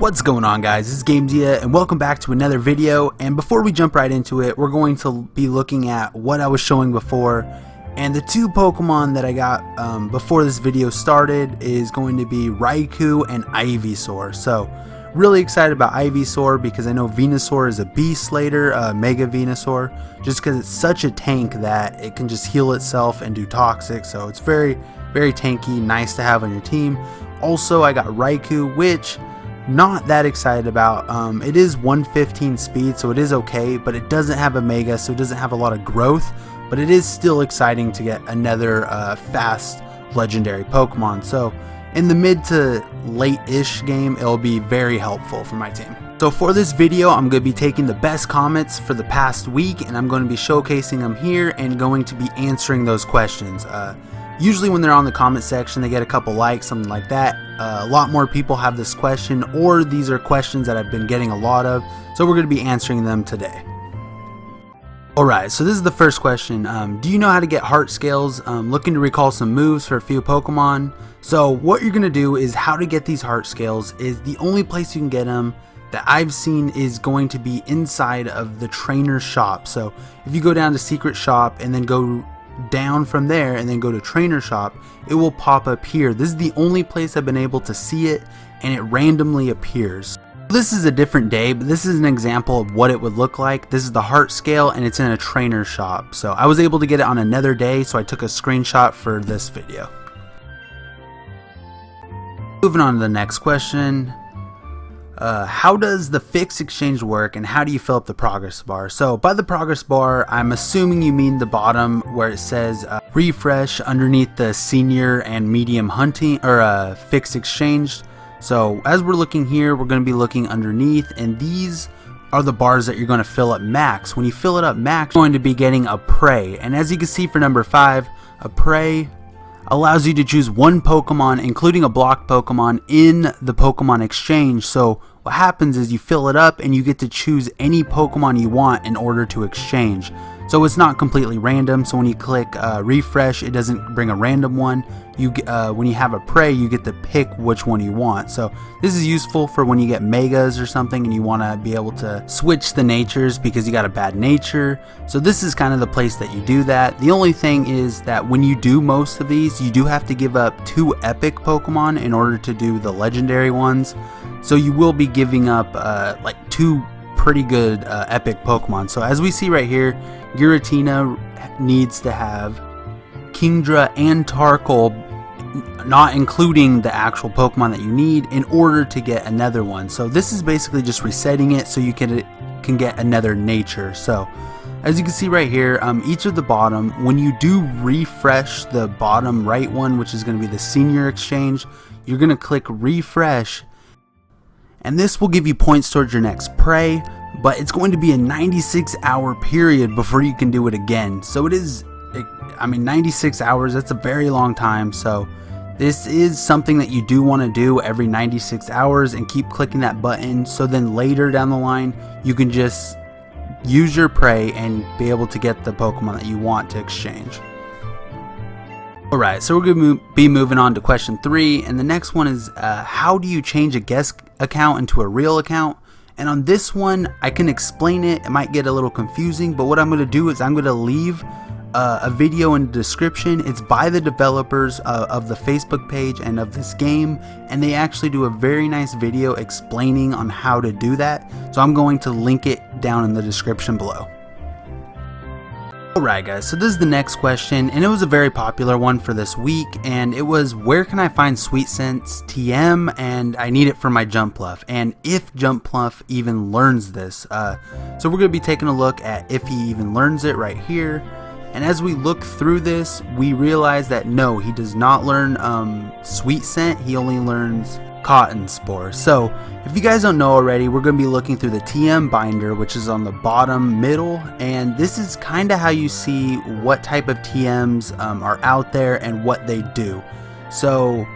What's going on, guys? This is Gamezia and welcome back to another video. And before we jump right into it, we're going to be looking at what I was showing before. And the two Pokemon that I got before this video started is going to be Raikou and Ivysaur. So really excited about Ivysaur because I know Venusaur is a beast later, Mega Venusaur, just because it's such a tank that it can just heal itself and do toxic. So it's very tanky, nice to have on your team. Also, I got Raikou, which not that excited about. It is 115 speed, so it is okay, but it doesn't have a Mega, so it doesn't have a lot of growth, but it is still exciting to get another fast legendary Pokemon. So in the mid to late-ish game, it'll be very helpful for my team. So for this video, I'm going to be taking the best comments for the past week, and I'm going to be showcasing them here and going to be answering those questions. Usually when they're on the comment section, they get a couple likes, something like that. A lot more people have this question, or these are questions that I've been getting a lot of, so we're going to be answering them today. Alright, so this is the first question. Do you know how to get heart scales? Looking to recall some moves for a few Pokemon. So what you're going to do is how to get these heart scales is the only place you can get them that I've seen is going to be inside of the trainer shop. So if you go down to secret shop and then go down from there and then go to trainer shop, it will pop up here. This is the only place I've been able to see it, and it randomly appears. This is a different day, but this is an example of what it would look like. This is the heart scale and it's in a trainer shop. So I was able to get it on another day, so I took a screenshot for this video. Moving on to the next question. How does the fixed exchange work, and how do you fill up the progress bar? So by the progress bar, I'm assuming you mean the bottom where it says refresh underneath the senior and medium hunting or fixed exchange. So as we're looking here, we're going to be looking underneath, and these are the bars that you're going to fill up max. When you fill it up max, you're going to be getting a prey, and as you can see for number 5, a prey allows you to choose one Pokemon, including a block Pokemon, in the Pokemon exchange. So what happens is you fill it up and you get to choose any Pokemon you want in order to exchange. So it's not completely random. So when you click refresh, it doesn't bring a random one. When you have a prey, you get to pick which one you want. So this is useful for when you get megas or something and you want to be able to switch the natures because you got a bad nature. So this is kind of the place that you do that. The only thing is that when you do most of these, you do have to give up 2 epic Pokemon in order to do the legendary ones. So you will be giving up like 2 pretty good epic Pokemon. So as we see right here, Giratina needs to have Kingdra and Tarkle, not including the actual Pokemon that you need, in order to get another one. So this is basically just resetting it so you can get another nature. So as you can see right here, each of the bottom, when you do refresh the bottom right one, which is going to be the senior exchange, you're going to click refresh, and this will give you points towards your next prey, but it's going to be a 96-hour period before you can do it again. So it is, I mean, 96 hours, that's a very long time. So this is something that you do want to do every 96 hours and keep clicking that button. So then later down the line, you can just use your prey and be able to get the Pokemon that you want to exchange. Alright, so we're going to be moving on to question 3, and the next one is how do you change a guest account into a real account? And on this one, I can explain it. It might get a little confusing, but what I'm going to do is I'm going to leave a video in the description. It's by the developers of the Facebook page and of this game, and they actually do a very nice video explaining on how to do that. So I'm going to link it down in the description below. Alright guys, so this is the next question, and it was a very popular one for this week, and it was where can I find Sweet Sense TM, and I need it for my Jumpluff, and if Jumpluff even learns this. So we're going to be taking a look at if he even learns it right here, and as we look through this, we realize that no, he does not learn Sweet Scent, he only learns Cotton Spore. So if you guys don't know already, we're going to be looking through the TM binder, which is on the bottom middle, and this is kind of how you see what type of TMs are out there and what they do. So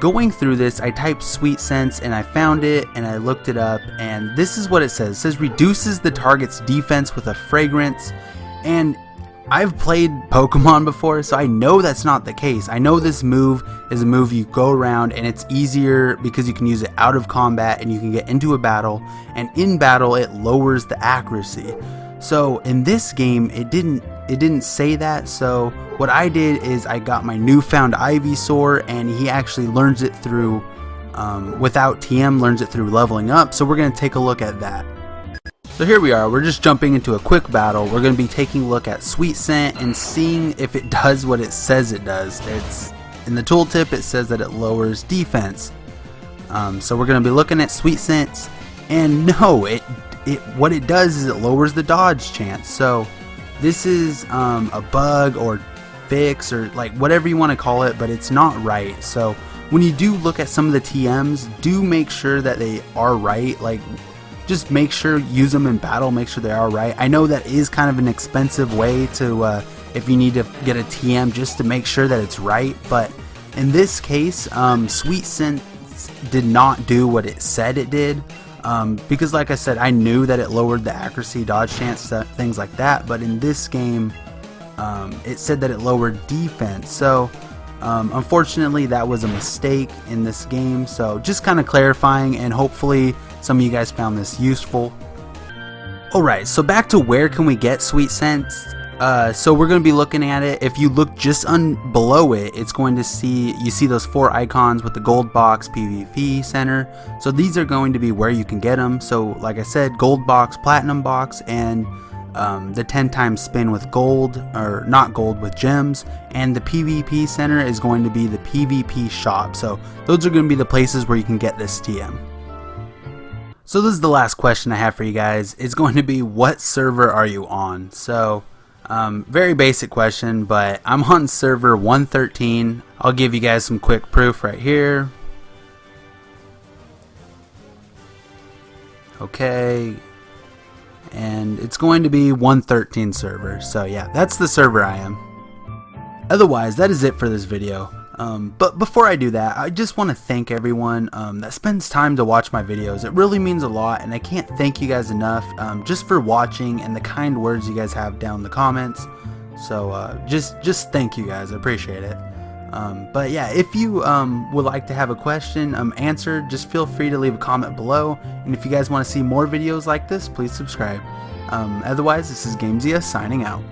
going through this, I typed Sweet Sense and I found it and I looked it up, and this is what it says. It says reduces the target's defense with a fragrance, and I've played Pokemon before, so I know that's not the case. I know this move is a move you go around, and it's easier because you can use it out of combat and you can get into a battle, and in battle it lowers the accuracy. So in this game it didn't say that, so what I did is I got my newfound Ivysaur, and he actually learns it through without TM, learns it through leveling up. So we're going to take a look at that. So here we are, we're just jumping into a quick battle. We're going to be taking a look at Sweet Scent and seeing if it does what it says it does. It's in the tooltip, it says that it lowers defense. So we're going to be looking at Sweet Scent, and no, what it does is it lowers the dodge chance. So this is a bug or fix or like whatever you want to call it, but it's not right. So when you do look at some of the TMs, do make sure that they are right. Like, just make sure, use them in battle, make sure they are right. I know that is kind of an expensive way to, if you need to get a TM, just to make sure that it's right. But in this case, Sweet Scent did not do what it said it did. Because like I said, I knew that it lowered the accuracy, dodge chance, things like that. But in this game, it said that it lowered defense. So unfortunately, that was a mistake in this game. So just kind of clarifying, and hopefully some of you guys found this useful. Alright, so back to where can we get Sweet Scent. So we're going to be looking at it. If you look just below it, it's going to you see those 4 icons with the gold box, PvP center. So these are going to be where you can get them. So like I said, gold box, platinum box, and the 10 times spin with gold, or not gold, with gems. And the PvP center is going to be the PvP shop. So those are going to be the places where you can get this TM. So this is the last question I have for you guys. It's going to be, what server are you on? So very basic question, but I'm on server 113. I'll give you guys some quick proof right here. Okay, and it's going to be 113 server. So yeah, that's the server I am. Otherwise, that is it for this video. But before I do that, I just want to thank everyone that spends time to watch my videos. It really means a lot, and I can't thank you guys enough just for watching and the kind words you guys have down in the comments. So just thank you guys, I appreciate it. But yeah, if you would like to have a question answered, just feel free to leave a comment below. And if you guys want to see more videos like this, please subscribe. Otherwise, this is GameZia signing out.